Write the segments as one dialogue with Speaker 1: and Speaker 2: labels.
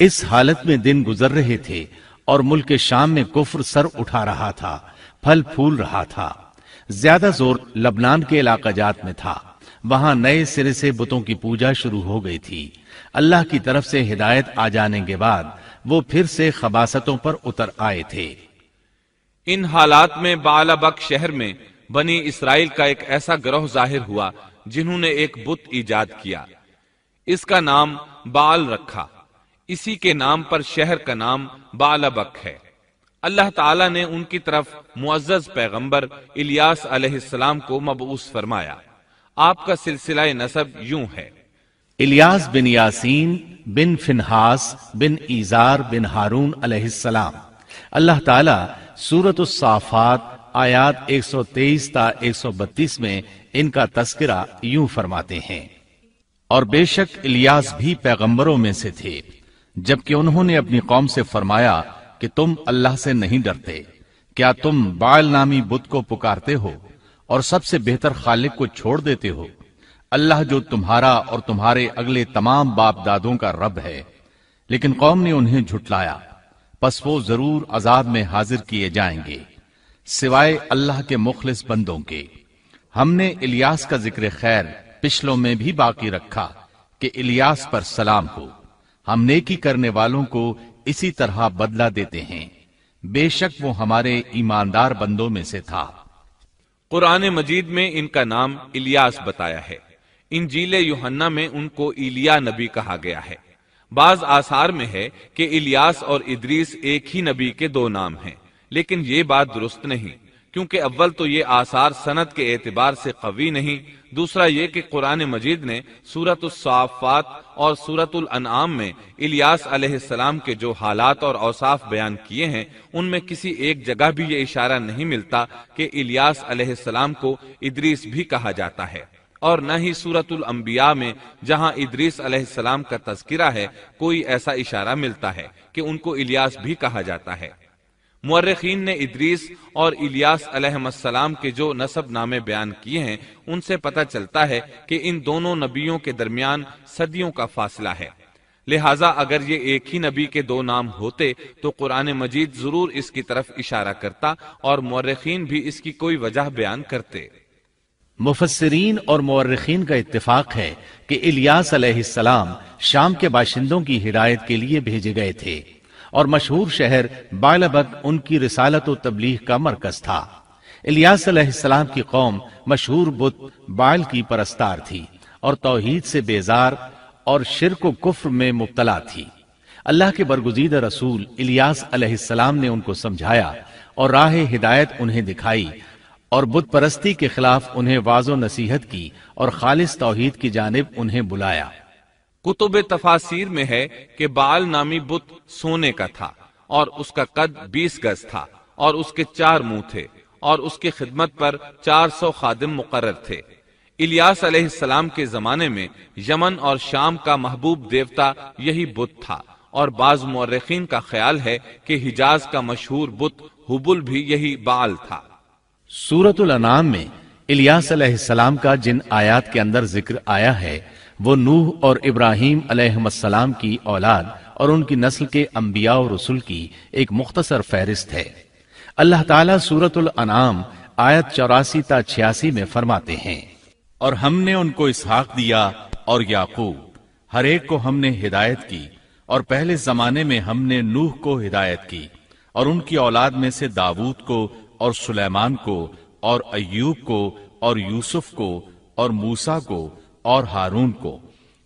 Speaker 1: اس حالت میں دن گزر رہے تھے اور ملک شام میں کفر سر اٹھا رہا تھا، پھل پھول رہا تھا۔ زیادہ زور لبنان کے علاقہ جات میں تھا، وہاں نئے سرے سے بتوں کی پوجا شروع ہو گئی تھی۔ اللہ کی طرف سے ہدایت آ جانے کے بعد وہ پھر سے خباثتوں پر اتر آئے تھے۔
Speaker 2: ان حالات میں بعلبک شہر میں بنی اسرائیل کا ایک ایسا گروہ ظاہر ہوا جنہوں نے ایک بت ایجاد کیا، اس کا نام بعل رکھا۔ اسی کے نام پر شہر کا نام بعلبک ہے۔ اللہ تعالیٰ نے ان کی طرف معزز پیغمبر الیاس علیہ السلام کو مبعوث فرمایا۔ آپ کا سلسلہ نسب یوں ہے:
Speaker 1: الیاس بن یاسین بن فنہاس بن ایزار بن ہارون علیہ السلام۔ اللہ تعالیٰ سورۃ الصافات آیات 123 تا 132 میں ان کا تذکرہ یوں فرماتے ہیں: اور بے شک الیاس بھی پیغمبروں میں سے تھے، جبکہ انہوں نے اپنی قوم سے فرمایا کہ تم اللہ سے نہیں ڈرتے، کیا تم بعل نامی بت کو پکارتے ہو اور سب سے بہتر خالق کو چھوڑ دیتے ہو، اللہ جو تمہارا اور تمہارے اگلے تمام باپ دادوں کا رب ہے۔ لیکن قوم نے انہیں جھٹلایا، پس وہ ضرور عذاب میں حاضر کیے جائیں گے، سوائے اللہ کے مخلص بندوں کے۔ ہم نے الیاس کا ذکر خیر پچھلوں میں بھی باقی رکھا کہ الیاس پر سلام ہو، ہم نیکی کرنے والوں کو اسی طرح بدلہ دیتے ہیں، بے شک وہ ہمارے ایماندار بندوں میں سے تھا۔
Speaker 2: قرآن مجید میں ان کا نام الیاس بتایا ہے۔ انجیل یوحنا میں ان کو ایلیا نبی کہا گیا ہے۔ بعض آثار میں ہے کہ الیاس اور ادریس ایک ہی نبی کے دو نام ہیں، لیکن یہ بات درست نہیں، کیونکہ اول تو یہ آثار سند کے اعتبار سے قوی نہیں، دوسرا یہ کہ قرآن مجید نے سورۃ الصافات اور سورۃ الانعام میں الیاس علیہ السلام کے جو حالات اور اوصاف بیان کیے ہیں، ان میں کسی ایک جگہ بھی یہ اشارہ نہیں ملتا کہ الیاس علیہ السلام کو ادریس بھی کہا جاتا ہے، اور نہ ہی سورۃ الانبیاء میں جہاں ادریس علیہ السلام کا تذکرہ ہے کوئی ایسا اشارہ ملتا ہے کہ ان کو الیاس بھی کہا جاتا ہے۔ مورخین نے ادریس اور الیاس علیہ السلام کے جو نسب نامے بیان کیے ہیں ان سے پتہ چلتا ہے کہ ان دونوں نبیوں کے درمیان صدیوں کا فاصلہ ہے، لہٰذا اگر یہ ایک ہی نبی کے دو نام ہوتے تو قرآن مجید ضرور اس کی طرف اشارہ کرتا اور مورخین بھی اس کی کوئی وجہ بیان کرتے۔
Speaker 1: مفسرین اور مورخین کا اتفاق ہے کہ الیاس علیہ السلام شام کے باشندوں کی ہدایت کے لیے بھیجے گئے تھے، اور مشہور شہر بعلبک ان کی رسالت و تبلیغ کا مرکز تھا۔ الیاس علیہ السلام کی قوم مشہور بت بعل کی پرستار تھی اور توحید سے بیزار اور شرک و کفر میں مبتلا تھی۔ اللہ کے برگزیدہ رسول الیاس علیہ السلام نے ان کو سمجھایا اور راہ ہدایت انہیں دکھائی، اور بت پرستی کے خلاف انہیں واعظ و نصیحت کی اور خالص توحید کی جانب انہیں بلایا۔
Speaker 2: کتب تفاسیر میں ہے کہ بعل نامی بت سونے کا تھا اور اس کا قد 20 گز تھا، اور اس کے 4 منہ تھے، اور اس کی خدمت پر 400 خادم مقرر تھے۔ الیاس علیہ السلام کے زمانے میں یمن اور شام کا محبوب دیوتا یہی بت تھا، اور بعض مورخین کا خیال ہے کہ حجاز کا مشہور بت حبل بھی یہی بعل تھا۔
Speaker 1: سورۃ الانعام میں الیاس علیہ السلام کا جن آیات کے اندر ذکر آیا ہے وہ نوح اور ابراہیم علیہ السلام کی اولاد اور ان کی نسل کے انبیاء و رسل کی ایک مختصر فہرست ہے۔ اللہ تعالیٰ سورۃ الانعام آیت 84 تا 86 میں فرماتے ہیں: اور ہم نے ان کو اسحاق دیا اور یعقوب، ہر ایک کو ہم نے ہدایت کی، اور پہلے زمانے میں ہم نے نوح کو ہدایت کی، اور ان کی اولاد میں سے داؤد کو اور سلیمان کو اور ایوب کو اور یوسف کو اور موسیٰ کو اور ہارون کو،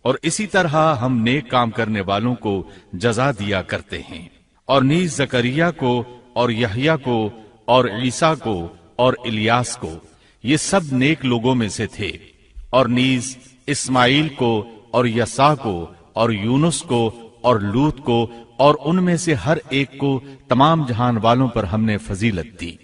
Speaker 1: اور اسی طرح ہم نیک کام کرنے والوں کو جزا دیا کرتے ہیں، اور نیز زکریا کو اور یحییٰ کو اور عیسیٰ کو اور الیاس کو، یہ سب نیک لوگوں میں سے تھے، اور نیز اسماعیل کو اور یسع کو اور یونس کو اور لوط کو، اور ان میں سے ہر ایک کو تمام جہان والوں پر ہم نے فضیلت دی۔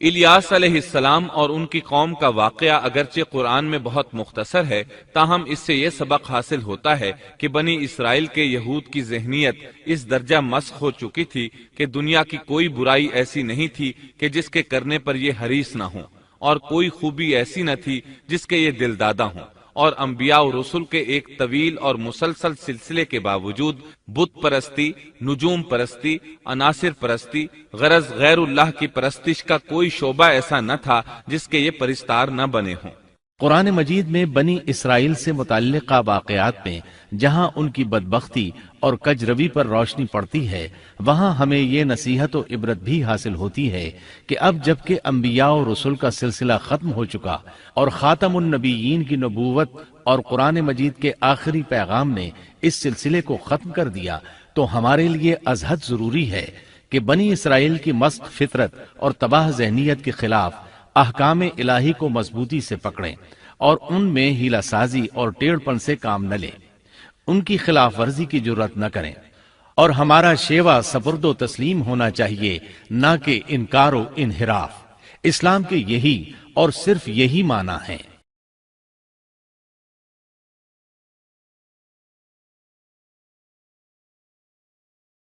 Speaker 2: الیاس علیہ السلام اور ان کی قوم کا واقعہ اگرچہ قرآن میں بہت مختصر ہے، تاہم اس سے یہ سبق حاصل ہوتا ہے کہ بنی اسرائیل کے یہود کی ذہنیت اس درجہ مسخ ہو چکی تھی کہ دنیا کی کوئی برائی ایسی نہیں تھی کہ جس کے کرنے پر یہ حریص نہ ہوں، اور کوئی خوبی ایسی نہ تھی جس کے یہ دل دادہ ہوں، اور انبیاء و رسل کے ایک طویل اور مسلسل سلسلے کے باوجود بت پرستی، نجوم پرستی، عناصر پرستی، غرض غیر اللہ کی پرستش کا کوئی شعبہ ایسا نہ تھا جس کے یہ پرستار نہ بنے ہوں۔
Speaker 1: قرآن مجید میں بنی اسرائیل سے متعلقہ واقعات میں جہاں ان کی بدبختی اور کجروی پر روشنی پڑتی ہے، وہاں ہمیں یہ نصیحت و عبرت بھی حاصل ہوتی ہے کہ اب جبکہ انبیاء و رسول کا سلسلہ ختم ہو چکا اور خاتم النبیین کی نبوت اور قرآن مجید کے آخری پیغام نے اس سلسلے کو ختم کر دیا، تو ہمارے لیے ازحد ضروری ہے کہ بنی اسرائیل کی مست فطرت اور تباہ ذہنیت کے خلاف احکام الہی کو مضبوطی سے پکڑیں اور ان میں ہیلہ سازی اور ٹیڑھ پن سے کام نہ لیں، ان کی خلاف ورزی کی جرات نہ کریں، اور ہمارا شیوا سپرد و تسلیم ہونا چاہیے، نہ کہ انکار و انحراف۔ اسلام کے یہی اور صرف یہی معنی ہے۔